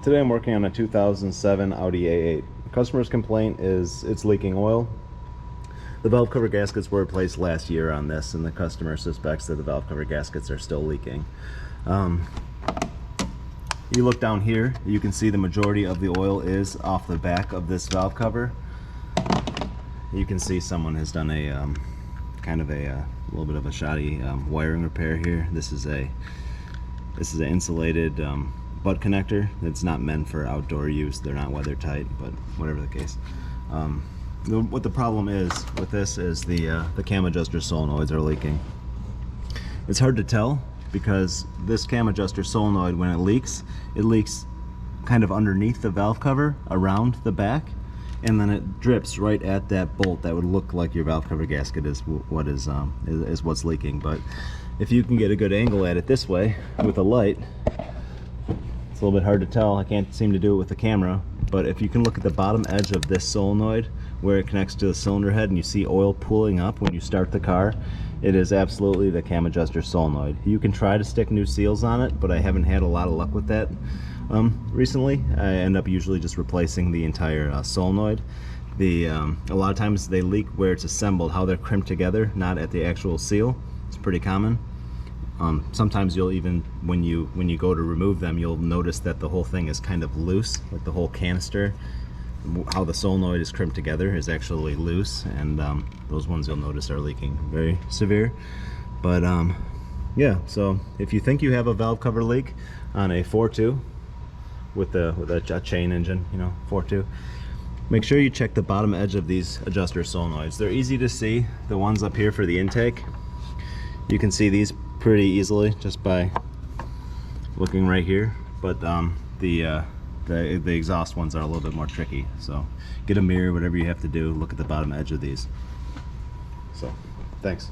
Today I'm working on a 2007 Audi A8. The customer's complaint is it's leaking oil. The valve cover gaskets were replaced last year on this, and the customer suspects that the valve cover gaskets are still leaking. You look down here, you can see the majority of the oil is off the back of this valve cover. You can see someone has done a kind of a little bit of a shoddy wiring repair here. This is an insulated butt connector that's not meant for outdoor use. They're not weather tight, but whatever the case. What the problem is with this is the cam adjuster solenoids are leaking. It's hard to tell because this cam adjuster solenoid, when it leaks kind of underneath the valve cover around the back, and then it drips right at that bolt that would look like your valve cover gasket is what's leaking. But if you can get a good angle at it this way with a light, it's a little bit hard to tell. I can't seem to do it with the camera, but if you can look at the bottom edge of this solenoid where it connects to the cylinder head and you see oil pooling up when you start the car, it is absolutely the cam adjuster solenoid. You can try to stick new seals on it, but I haven't had a lot of luck with that recently. I end up usually just replacing the entire solenoid. A lot of times they leak where it's assembled, how they're crimped together, not at the actual seal. It's pretty common. Sometimes you'll even, when you go to remove them, you'll notice that the whole thing is kind of loose, like the whole canister. How the solenoid is crimped together is actually loose, and those ones you'll notice are leaking very severe. But yeah, so if you think you have a valve cover leak on a 4.2 with a chain engine, 4.2, make sure you check the bottom edge of these adjuster solenoids. They're easy to see. The ones up here for the intake, you can see these pretty easily just by looking right here, but the exhaust ones are a little bit more tricky. So get a mirror, whatever you have to do, look at the bottom edge of these. So thanks.